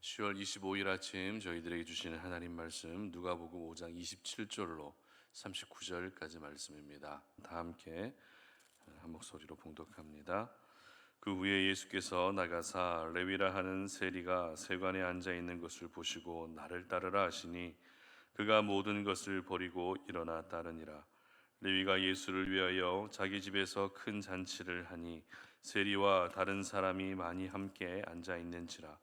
10월 25일 아침 저희들에게 주시는 하나님 말씀 누가복음 5장 27절로 39절까지 말씀입니다. 다 함께 한 목소리로 봉독합니다. 그 후에 예수께서 나가사 레위라 하는 세리가 세관에 앉아 있는 것을 보시고 나를 따르라 하시니 그가 모든 것을 버리고 일어나 따르니라. 레위가 예수를 위하여 자기 집에서 큰 잔치를 하니 세리와 다른 사람이 많이 함께 앉아 있는지라.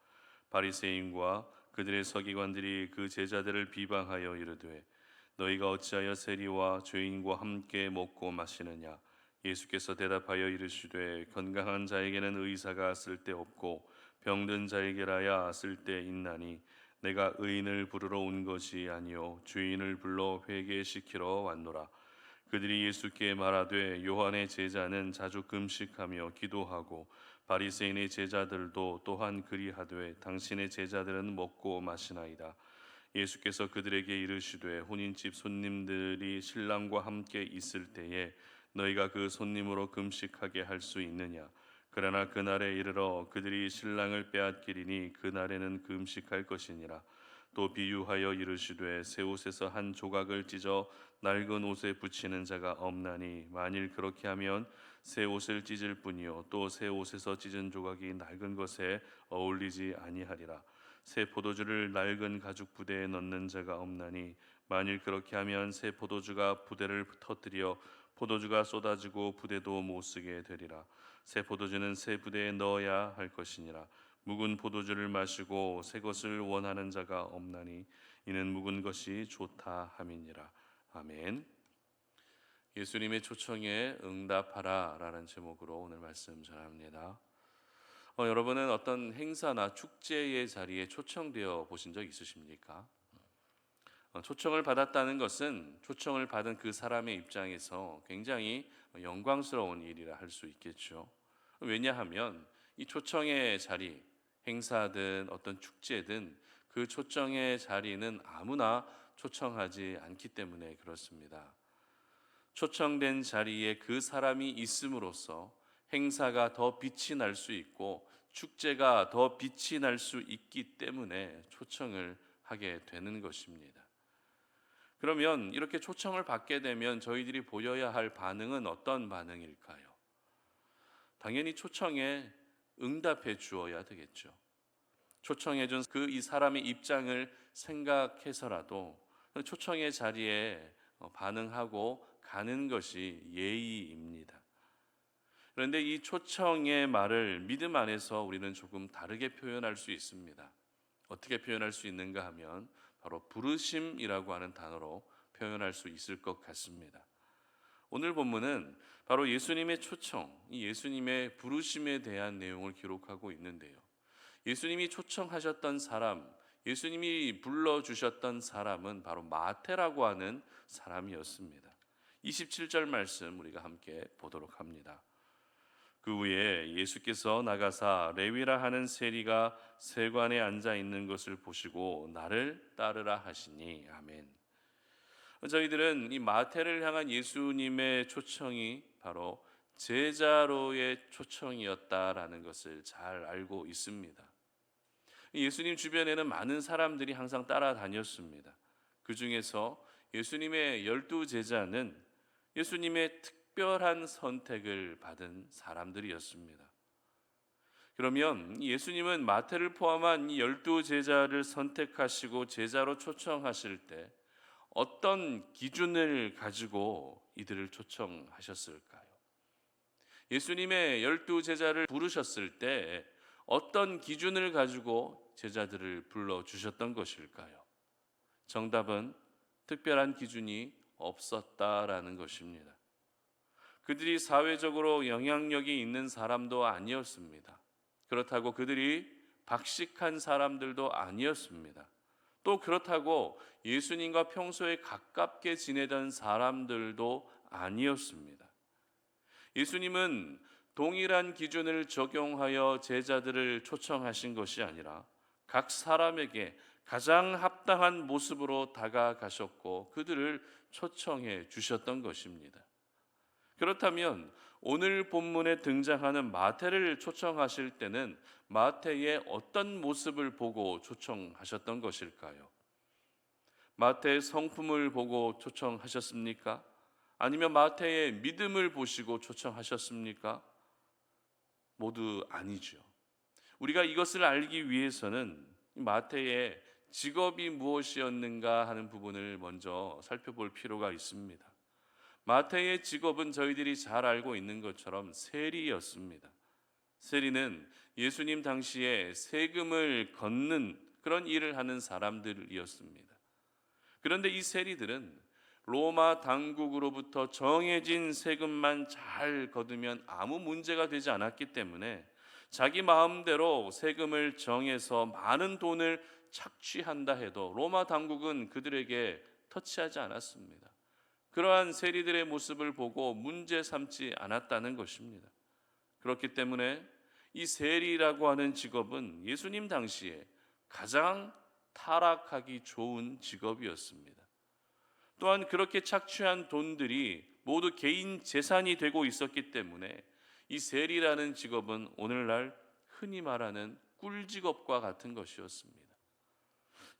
바리새인과 그들의 서기관들이 그 제자들을 비방하여 이르되 너희가 어찌하여 세리와 죄인과 함께 먹고 마시느냐. 예수께서 대답하여 이르시되 건강한 자에게는 의사가 쓸데없고 병든 자에게라야 쓸데있나니 내가 의인을 부르러 온 것이 아니요 죄인을 불러 회개시키러 왔노라. 그들이 예수께 말하되 요한의 제자는 자주 금식하며 기도하고 바리새인의 제자들도 또한 그리하되 당신의 제자들은 먹고 마시나이다. 예수께서 그들에게 이르시되 혼인집 손님들이 신랑과 함께 있을 때에 너희가 그 손님으로 금식하게 할 수 있느냐. 그러나 그날에 이르러 그들이 신랑을 빼앗기리니 그날에는 금식할 것이니라. 또 비유하여 이르시되 새 옷에서 한 조각을 찢어 낡은 옷에 붙이는 자가 없나니 만일 그렇게 하면 새 옷을 찢을 뿐이요 또 새 옷에서 찢은 조각이 낡은 것에 어울리지 아니하리라. 새 포도주를 낡은 가죽 부대에 넣는 자가 없나니 만일 그렇게 하면 새 포도주가 부대를 터뜨려 포도주가 쏟아지고 부대도 못 쓰게 되리라. 새 포도주는 새 부대에 넣어야 할 것이니라. 묵은 포도주를 마시고 새 것을 원하는 자가 없나니 이는 묵은 것이 좋다 함이니라. 아멘. 예수님의 초청에 응답하라 라는 제목으로 오늘 말씀 전합니다. 여러분은 어떤 행사나 축제의 자리에 초청되어 보신 적 있으십니까? 초청을 받았다는 것은 초청을 받은 그 사람의 입장에서 굉장히 영광스러운 일이라 할 수 있겠죠. 왜냐하면 이 초청의 자리, 행사든 어떤 축제든 그 초청의 자리는 아무나 초청하지 않기 때문에 그렇습니다. 초청된 자리에 그 사람이 있음으로써 행사가 더 빛이 날 수 있고 축제가 더 빛이 날 수 있기 때문에 초청을 하게 되는 것입니다. 그러면 이렇게 초청을 받게 되면 저희들이 보여야 할 반응은 어떤 반응일까요? 당연히 초청에 응답해 주어야 되겠죠. 초청해 준 그 이 사람의 입장을 생각해서라도 초청의 자리에 반응하고 가는 것이 예의입니다. 그런데 이 초청의 말을 믿음 안에서 우리는 조금 다르게 표현할 수 있습니다. 어떻게 표현할 수 있는가 하면 바로 부르심이라고 하는 단어로 표현할 수 있을 것 같습니다. 오늘 본문은 바로 예수님의 초청, 이 예수님의 부르심에 대한 내용을 기록하고 있는데요. 예수님이 초청하셨던 사람, 예수님이 불러주셨던 사람은 바로 마태라고 하는 사람이었습니다. 27절 말씀 우리가 함께 보도록 합니다. 그 후에 예수께서 나가사 레위라 하는 세리가 세관에 앉아 있는 것을 보시고 나를 따르라 하시니 아멘. 저희들은 이 마태를 향한 예수님의 초청이 바로 제자로의 초청이었다라는 것을 잘 알고 있습니다. 예수님 주변에는 많은 사람들이 항상 따라다녔습니다. 그 중에서 예수님의 12 제자는 예수님의 특별한 선택을 받은 사람들이었습니다. 그러면 예수님은 마태를 포함한 이 12 제자를 선택하시고 제자로 초청하실 때 어떤 기준을 가지고 이들을 초청하셨을까요? 예수님의 12 제자를 부르셨을 때 어떤 기준을 가지고 제자들을 불러주셨던 것일까요? 정답은 특별한 기준이 없었다라는 것입니다. 그들이 사회적으로 영향력이 있는 사람도 아니었습니다. 그렇다고 그들이 박식한 사람들도 아니었습니다. 또 그렇다고 예수님과 평소에 가깝게 지내던 사람들도 아니었습니다. 예수님은 동일한 기준을 적용하여 제자들을 초청하신 것이 아니라 각 사람에게 가장 합당한 모습으로 다가가셨고 그들을 초청해 주셨던 것입니다. 그렇다면 오늘 본문에 등장하는 마태를 초청하실 때는 마태의 어떤 모습을 보고 초청하셨던 것일까요? 마태의 성품을 보고 초청하셨습니까? 아니면 마태의 믿음을 보시고 초청하셨습니까? 모두 아니죠. 우리가 이것을 알기 위해서는 마태의 직업이 무엇이었는가 하는 부분을 먼저 살펴볼 필요가 있습니다. 마태의 직업은 저희들이 잘 알고 있는 것처럼 세리였습니다. 세리는 예수님 당시에 세금을 걷는 그런 일을 하는 사람들이었습니다. 그런데 이 세리들은 로마 당국으로부터 정해진 세금만 잘 거두면 아무 문제가 되지 않았기 때문에 자기 마음대로 세금을 정해서 많은 돈을 착취한다 해도 로마 당국은 그들에게 터치하지 않았습니다. 그러한 세리들의 모습을 보고 문제 삼지 않았다는 것입니다. 그렇기 때문에 이 세리라고 하는 직업은 예수님 당시에 가장 타락하기 좋은 직업이었습니다. 또한 그렇게 착취한 돈들이 모두 개인 재산이 되고 있었기 때문에 이 세리라는 직업은 오늘날 흔히 말하는 꿀직업과 같은 것이었습니다.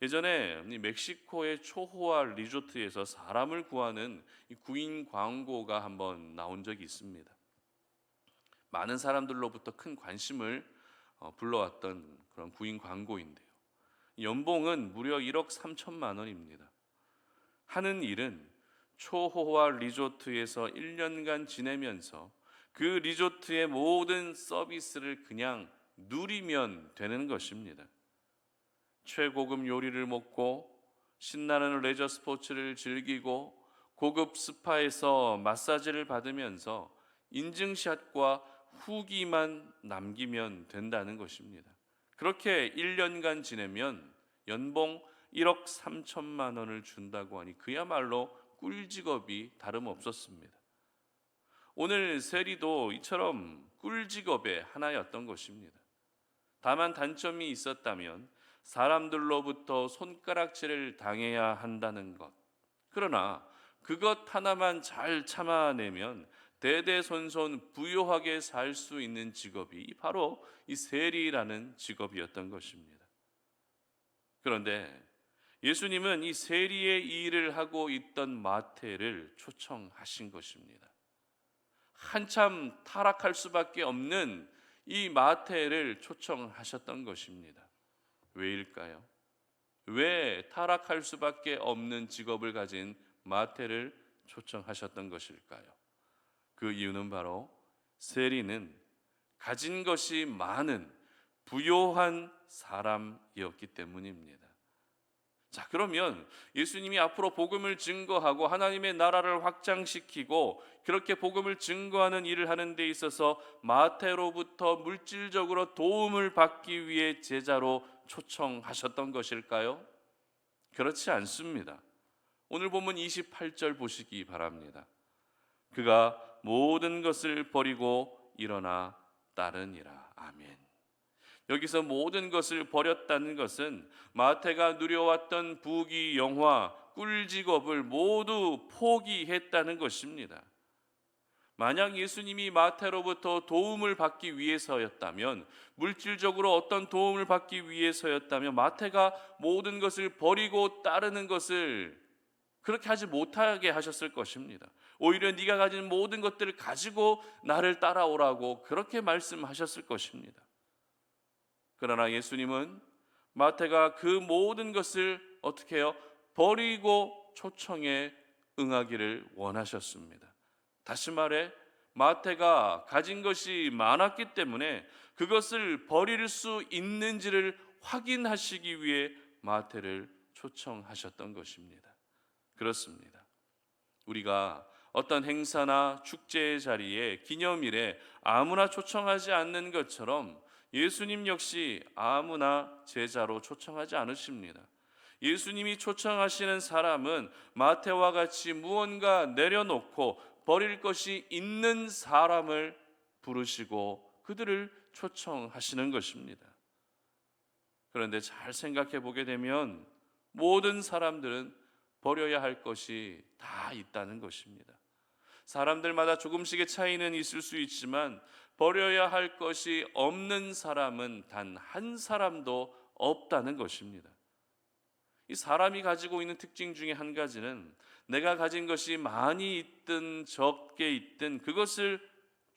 예전에 멕시코의 초호화 리조트에서 사람을 구하는 이 구인 광고가 한번 나온 적이 있습니다. 많은 사람들로부터 큰 관심을 불러왔던 그런 구인 광고인데요. 연봉은 무려 1억 3천만 원입니다. 하는 일은 초호화 리조트에서 1년간 지내면서 그 리조트의 모든 서비스를 그냥 누리면 되는 것입니다. 최고급 요리를 먹고 신나는 레저 스포츠를 즐기고 고급 스파에서 마사지를 받으면서 인증샷과 후기만 남기면 된다는 것입니다. 그렇게 1년간 지내면 연봉 1억 3천만 원을 준다고 하니 그야말로 꿀직업이 다름없었습니다. 오늘 세리도 이처럼 꿀직업의 하나였던 것입니다. 다만 단점이 있었다면 사람들로부터 손가락질을 당해야 한다는 것. 그러나 그것 하나만 잘 참아내면 대대손손 부유하게 살 수 있는 직업이 바로 이 세리라는 직업이었던 것입니다. 그런데 예수님은 이 세리의 일을 하고 있던 마태를 초청하신 것입니다. 한참 타락할 수밖에 없는 이 마태를 초청하셨던 것입니다. 왜일까요? 왜 타락할 수밖에 없는 직업을 가진 마태를 초청하셨던 것일까요? 그 이유는 바로 세리는 가진 것이 많은 부요한 사람이었기 때문입니다. 자, 그러면 예수님이 앞으로 복음을 증거하고 하나님의 나라를 확장시키고 그렇게 복음을 증거하는 일을 하는 데 있어서 마태로부터 물질적으로 도움을 받기 위해 제자로 초청하셨던 것일까요? 그렇지 않습니다. 오늘 본문 28절 보시기 바랍니다. 그가 모든 것을 버리고 일어나 따르니라. 아멘. 여기서 모든 것을 버렸다는 것은 마태가 누려왔던 부귀 영화, 꿀직업을 모두 포기했다는 것입니다. 만약 예수님이 마태로부터 도움을 받기 위해서였다면, 물질적으로 어떤 도움을 받기 위해서였다면 마태가 모든 것을 버리고 따르는 것을 그렇게 하지 못하게 하셨을 것입니다. 오히려 네가 가진 모든 것들을 가지고 나를 따라오라고 그렇게 말씀하셨을 것입니다. 그러나 예수님은 마태가 그 모든 것을 어떻게 해요? 버리고 초청에 응하기를 원하셨습니다. 다시 말해 마태가 가진 것이 많았기 때문에 그것을 버릴 수 있는지를 확인하시기 위해 마태를 초청하셨던 것입니다. 그렇습니다. 우리가 어떤 행사나 축제의 자리에 기념일에 아무나 초청하지 않는 것처럼 예수님 역시 아무나 제자로 초청하지 않으십니다. 예수님이 초청하시는 사람은 마태와 같이 무언가 내려놓고 버릴 것이 있는 사람을 부르시고 그들을 초청하시는 것입니다. 그런데 잘 생각해 보게 되면 모든 사람들은 버려야 할 것이 다 있다는 것입니다. 사람들마다 조금씩의 차이는 있을 수 있지만 버려야 할 것이 없는 사람은 단 한 사람도 없다는 것입니다. 이 사람이 가지고 있는 특징 중에 한 가지는 내가 가진 것이 많이 있든 적게 있든 그것을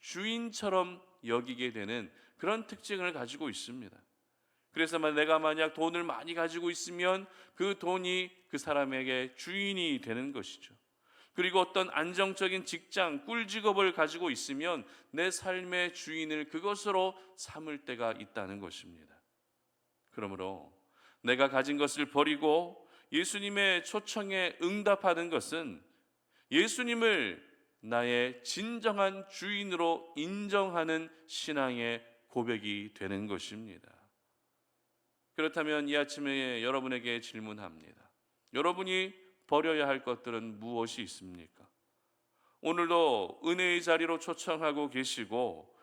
주인처럼 여기게 되는 그런 특징을 가지고 있습니다. 그래서 내가 만약 돈을 많이 가지고 있으면 그 돈이 그 사람에게 주인이 되는 것이죠. 그리고 어떤 안정적인 직장, 꿀직업을 가지고 있으면 내 삶의 주인을 그것으로 삼을 때가 있다는 것입니다. 그러므로 내가 가진 것을 버리고 예수님의 초청에 응답하는 것은 예수님을 나의 진정한 주인으로 인정하는 신앙의 고백이 되는 것입니다. 그렇다면 이 아침에 여러분에게 질문합니다. 여러분이 버려야 할 것들은 무엇이 있습니까? 오늘도 은혜의 자리로 초청하고 계시고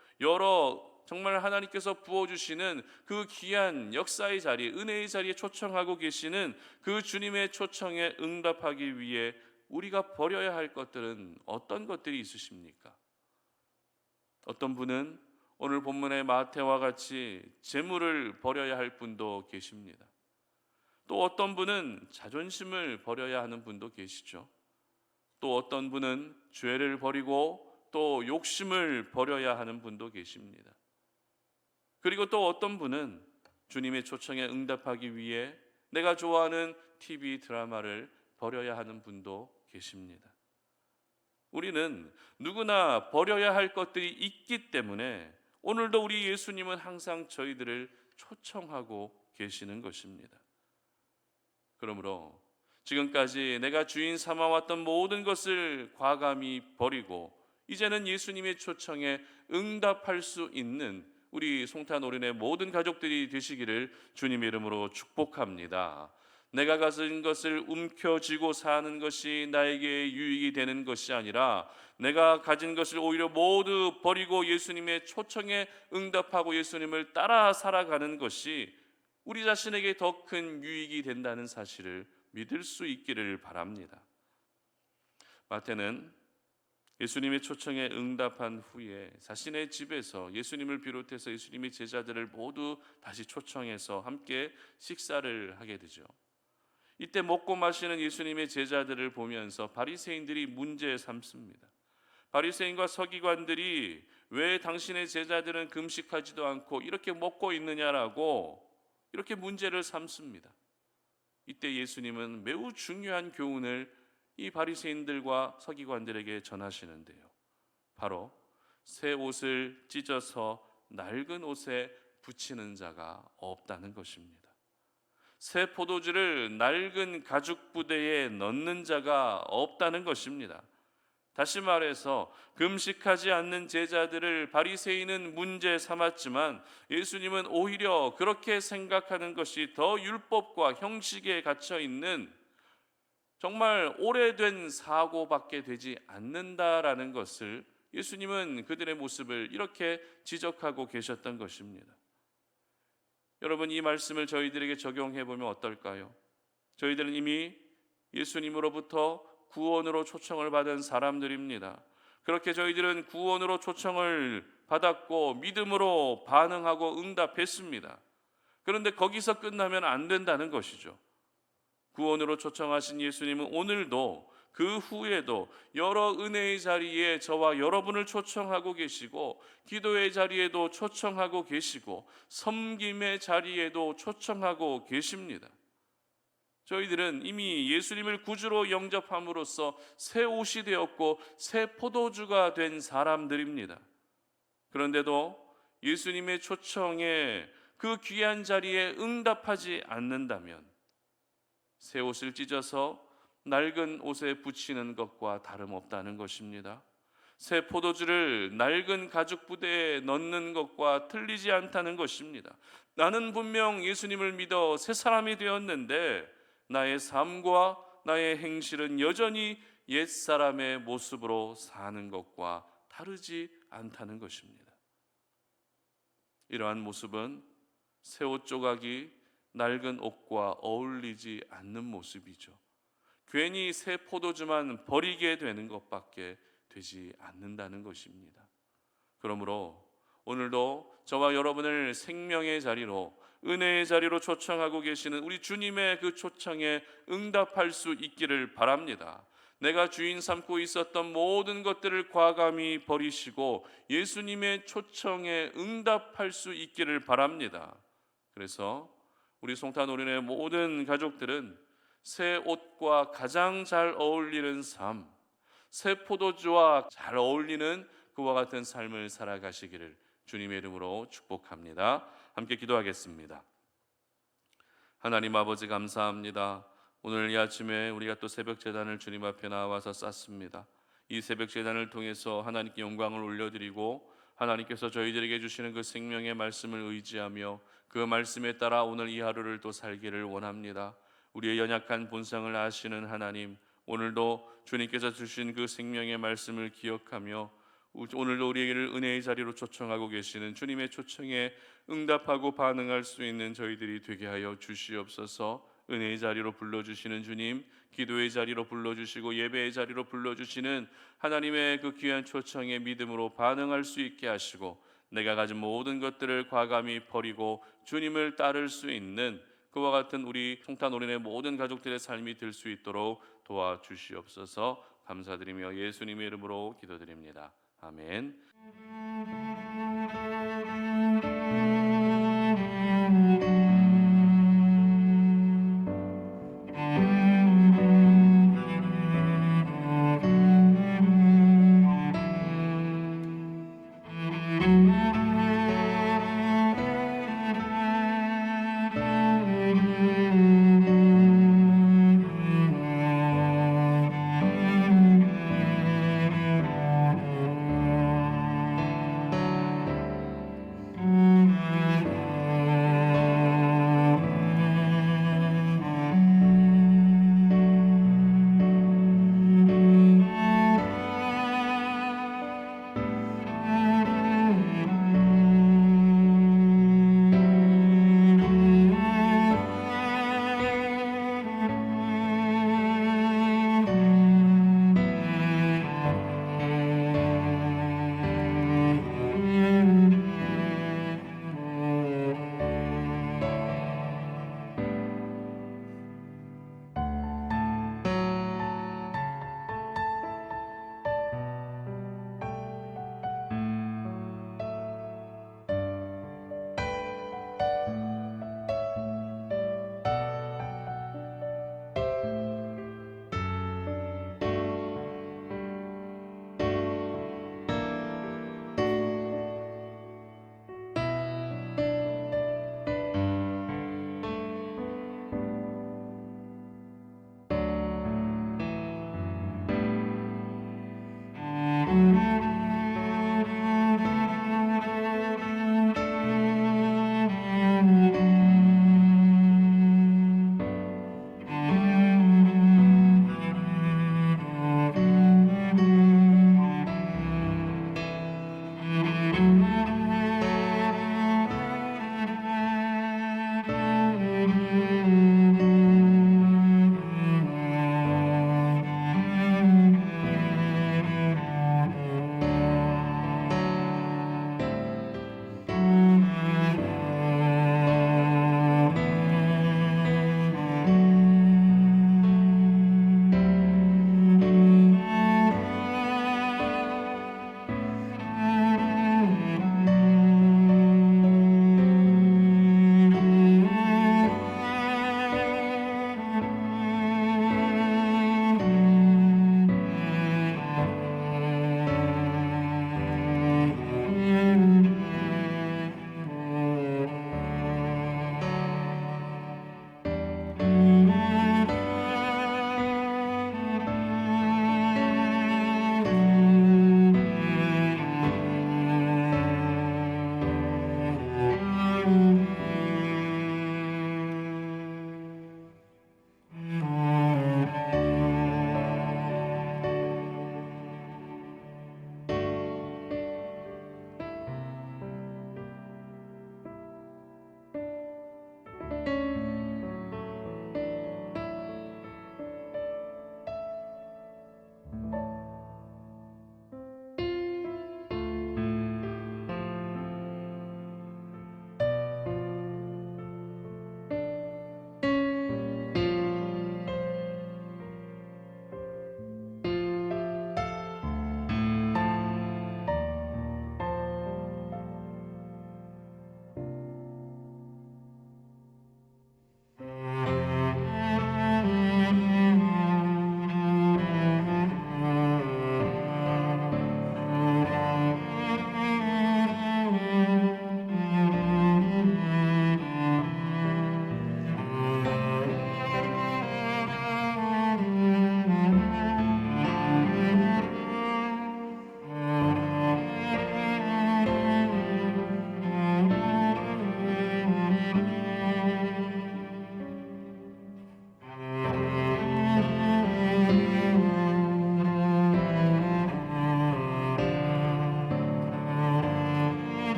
정말 하나님께서 부어주시는 그 귀한 역사의 자리, 은혜의 자리에 초청하고 계시는 그 주님의 초청에 응답하기 위해 우리가 버려야 할 것들은 어떤 것들이 있으십니까? 어떤 분은 오늘 본문의 마태와 같이 재물을 버려야 할 분도 계십니다. 또 어떤 분은 자존심을 버려야 하는 분도 계시죠. 또 어떤 분은 죄를 버리고 또 욕심을 버려야 하는 분도 계십니다. 그리고 또 어떤 분은 주님의 초청에 응답하기 위해 내가 좋아하는 TV 드라마를 버려야 하는 분도 계십니다. 우리는 누구나 버려야 할 것들이 있기 때문에 오늘도 우리 예수님은 항상 저희들을 초청하고 계시는 것입니다. 그러므로 지금까지 내가 주인 삼아왔던 모든 것을 과감히 버리고 이제는 예수님의 초청에 응답할 수 있는 우리 송탄오륜의 모든 가족들이 되시기를 주님의 이름으로 축복합니다. 내가 가진 것을 움켜쥐고 사는 것이 나에게 유익이 되는 것이 아니라 내가 가진 것을 오히려 모두 버리고 예수님의 초청에 응답하고 예수님을 따라 살아가는 것이 우리 자신에게 더 큰 유익이 된다는 사실을 믿을 수 있기를 바랍니다. 마태는 예수님의 초청에 응답한 후에 자신의 집에서 예수님을 비롯해서 예수님의 제자들을 모두 다시 초청해서 함께 식사를 하게 되죠. 이때 먹고 마시는 예수님의 제자들을 보면서 바리새인들이 문제 삼습니다. 바리새인과 서기관들이 왜 당신의 제자들은 금식하지도 않고 이렇게 먹고 있느냐라고 이렇게 문제를 삼습니다. 이때 예수님은 매우 중요한 교훈을 이 바리새인들과 서기관들에게 전하시는데요. 바로 새 옷을 찢어서 낡은 옷에 붙이는 자가 없다는 것입니다. 새 포도주를 낡은 가죽 부대에 넣는 자가 없다는 것입니다. 다시 말해서 금식하지 않는 제자들을 바리새인은 문제 삼았지만 예수님은 오히려 그렇게 생각하는 것이 더 율법과 형식에 갇혀 있는 정말 오래된 사고밖에 되지 않는다라는 것을 예수님은 그들의 모습을 이렇게 지적하고 계셨던 것입니다. 여러분, 이 말씀을 저희들에게 적용해 보면 어떨까요? 저희들은 이미 예수님으로부터 구원으로 초청을 받은 사람들입니다. 그렇게 저희들은 구원으로 초청을 받았고 믿음으로 반응하고 응답했습니다. 그런데 거기서 끝나면 안 된다는 것이죠. 구원으로 초청하신 예수님은 오늘도 그 후에도 여러 은혜의 자리에 저와 여러분을 초청하고 계시고 기도의 자리에도 초청하고 계시고 섬김의 자리에도 초청하고 계십니다. 저희들은 이미 예수님을 구주로 영접함으로써 새 옷이 되었고 새 포도주가 된 사람들입니다. 그런데도 예수님의 초청에 그 귀한 자리에 응답하지 않는다면 새 옷을 찢어서 낡은 옷에 붙이는 것과 다름없다는 것입니다. 새 포도주를 낡은 가죽 부대에 넣는 것과 틀리지 않다는 것입니다. 나는 분명 예수님을 믿어 새 사람이 되었는데 나의 삶과 나의 행실은 여전히 옛사람의 모습으로 사는 것과 다르지 않다는 것입니다. 이러한 모습은 새 옷 조각이 낡은 옷과 어울리지 않는 모습이죠. 괜히 새 포도주만 버리게 되는 것밖에 되지 않는다는 것입니다. 그러므로 오늘도 저와 여러분을 생명의 자리로, 은혜의 자리로 초청하고 계시는 우리 주님의 그 초청에 응답할 수 있기를 바랍니다. 내가 주인 삼고 있었던 모든 것들을 과감히 버리시고 예수님의 초청에 응답할 수 있기를 바랍니다. 그래서 우리 송탄오륜의 모든 가족들은 새 옷과 가장 잘 어울리는 삶, 새 포도주와 잘 어울리는 그와 같은 삶을 살아가시기를 주님의 이름으로 축복합니다. 함께 기도하겠습니다. 하나님 아버지, 감사합니다. 오늘 이 아침에 우리가 또 새벽 제단을 주님 앞에 나와서 쌌습니다. 이 새벽 제단을 통해서 하나님께 영광을 올려드리고 하나님께서 저희들에게 주시는 그 생명의 말씀을 의지하며 그 말씀에 따라 오늘 이 하루를 또 살기를 원합니다. 우리의 연약한 본성을 아시는 하나님, 오늘도 주님께서 주신 그 생명의 말씀을 기억하며 오늘도 우리에게를 은혜의 자리로 초청하고 계시는 주님의 초청에 응답하고 반응할 수 있는 저희들이 되게 하여 주시옵소서. 은혜의 자리로 불러주시는 주님, 기도의 자리로 불러주시고 예배의 자리로 불러주시는 하나님의 그 귀한 초청에 믿음으로 반응할 수 있게 하시고 내가 가진 모든 것들을 과감히 버리고 주님을 따를 수 있는 그와 같은 우리 송탄오륜의 모든 가족들의 삶이 될 수 있도록 도와주시옵소서. 감사드리며 예수님의 이름으로 기도드립니다. 아멘.